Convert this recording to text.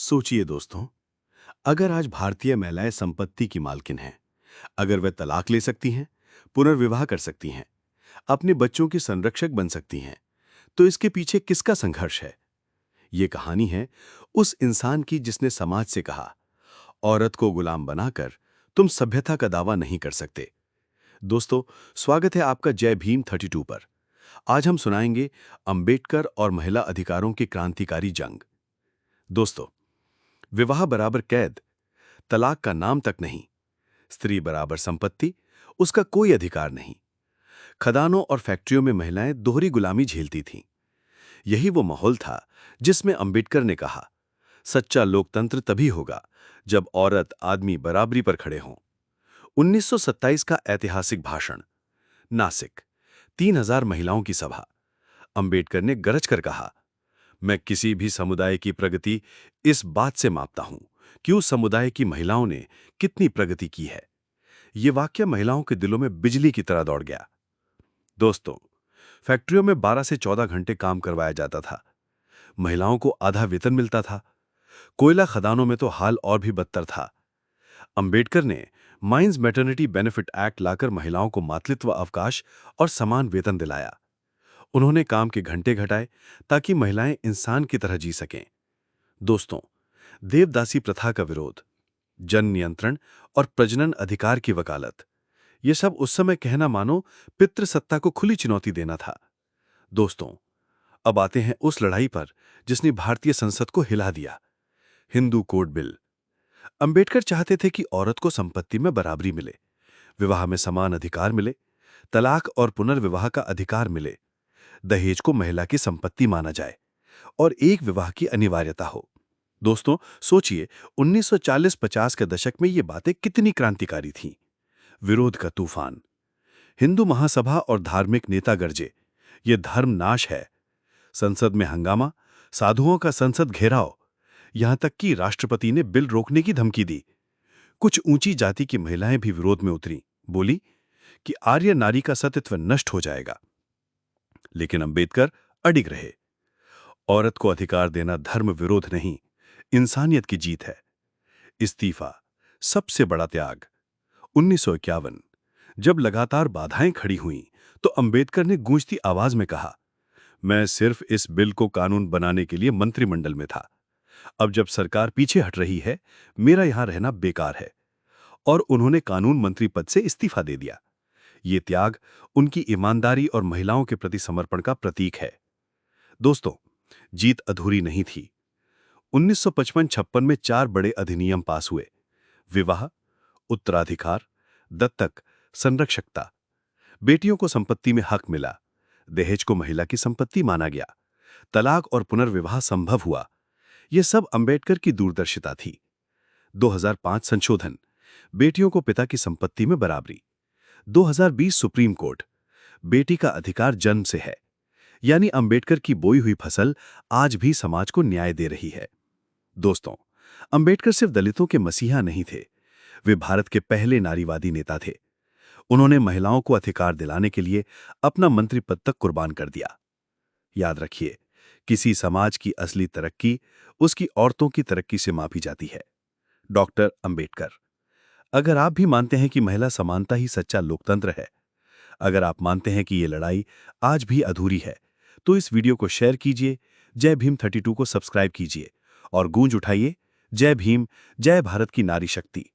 सोचिए दोस्तों, अगर आज भारतीय महिलाएं संपत्ति की मालकिन हैं, अगर वे तलाक ले सकती हैं, पुनर्विवाह कर सकती हैं, अपने बच्चों की संरक्षक बन सकती हैं, तो इसके पीछे किसका संघर्ष है? ये कहानी है उस इंसान की जिसने समाज से कहा, औरत को गुलाम बनाकर तुम सभ्यता का दावा नहीं कर सकते। दोस्तों, स्वागत है आपका जय भीम 32 पर। आज हम सुनाएंगे अंबेडकर और महिला अधिकारों की क्रांतिकारी जंग। दोस्तों, विवाह बराबर कैद, तलाक का नाम तक नहीं, स्त्री बराबर संपत्ति, उसका कोई अधिकार नहीं। खदानों और फैक्ट्रियों में महिलाएं दोहरी गुलामी झेलती थीं। यही वो माहौल था जिसमें अंबेडकर ने कहा, सच्चा लोकतंत्र तभी होगा जब औरत आदमी बराबरी पर खड़े हों। 1927 का ऐतिहासिक भाषण, नासिक, 3000 महिलाओं की सभा। अंबेडकर ने गरज कर कहा, मैं किसी भी समुदाय की प्रगति इस बात से मापता हूं कि उस समुदाय की महिलाओं ने कितनी प्रगति की है। ये वाक्य महिलाओं के दिलों में बिजली की तरह दौड़ गया। दोस्तों, फैक्ट्रियों में 12 से 14 घंटे काम करवाया जाता था। महिलाओं को आधा वेतन मिलता था। कोयला खदानों में तो हाल और भी बदतर था। अंबेडकर ने माइंस मैटरनिटी बेनिफिट एक्ट लाकर महिलाओं को मातृत्व अवकाश और समान वेतन दिलाया। उन्होंने काम के घंटे घटाए ताकि महिलाएं इंसान की तरह जी सकें। दोस्तों, देवदासी प्रथा का विरोध, जन नियंत्रण और प्रजनन अधिकार की वकालत, ये सब उस समय कहना मानो पितृसत्ता को खुली चुनौती देना था। दोस्तों, अब आते हैं उस लड़ाई पर जिसने भारतीय संसद को हिला दिया, हिंदू कोड बिल। अंबेडकर चाहते थे कि औरत को संपत्ति में बराबरी मिले, विवाह में समान अधिकार मिले, तलाक और पुनर्विवाह का अधिकार मिले, दहेज को महिला की संपत्ति माना जाए और एक विवाह की अनिवार्यता हो। दोस्तों, सोचिए 1940-50 के दशक में ये बातें कितनी क्रांतिकारी थीं। विरोध का तूफान, हिंदू महासभा और धार्मिक नेता गरजे, ये धर्म नाश है। संसद में हंगामा, साधुओं का संसद घेराव, यहां तक कि राष्ट्रपति ने बिल रोकने की धमकी दी। कुछ ऊंची जाति की महिलाएं भी विरोध में उतरी, बोली कि आर्य नारी का सतीत्व नष्ट हो जाएगा। लेकिन अंबेडकर अडिग रहे। औरत को अधिकार देना धर्म विरोध नहीं, इंसानियत की जीत है। इस्तीफा, सबसे बड़ा त्याग। 1951, जब लगातार बाधाएं खड़ी हुईं, तो अंबेडकर ने गूंजती आवाज में कहा, मैं सिर्फ इस बिल को कानून बनाने के लिए मंत्रिमंडल में था। अब जब सरकार पीछे हट रही है, मेरा यहां रहना बेकार है। और उन्होंने कानून मंत्री पद से इस्तीफा दे दिया। ये त्याग उनकी ईमानदारी और महिलाओं के प्रति समर्पण का प्रतीक है। दोस्तों, जीत अधूरी नहीं थी। 1955-56 में 4 बड़े अधिनियम पास हुए। विवाह, उत्तराधिकार, दत्तक, संरक्षकता। बेटियों को संपत्ति में हक मिला, दहेज को महिला की संपत्ति माना गया, तलाक और पुनर्विवाह संभव हुआ। यह सब अंबेडकर की दूरदर्शिता थी। 2005 संशोधन, बेटियों को पिता की संपत्ति में बराबरी। 2020 सुप्रीम कोर्ट, बेटी का अधिकार जन्म से है। यानी अंबेडकर की बोई हुई फसल आज भी समाज को न्याय दे रही है। दोस्तों, अंबेडकर सिर्फ दलितों के मसीहा नहीं थे, वे भारत के पहले नारीवादी नेता थे। उन्होंने महिलाओं को अधिकार दिलाने के लिए अपना मंत्री पद तक कुर्बान कर दिया। याद रखिए, किसी समाज की असली तरक्की उसकी औरतों की तरक्की से मापी जाती है। डॉक्टर अंबेडकर। अगर आप भी मानते हैं कि महिला समानता ही सच्चा लोकतंत्र है, अगर आप मानते हैं कि ये लड़ाई आज भी अधूरी है, तो इस वीडियो को शेयर कीजिए, जय भीम 32 को सब्सक्राइब कीजिए और गूंज उठाइए, जय भीम, जय भारत की नारी शक्ति।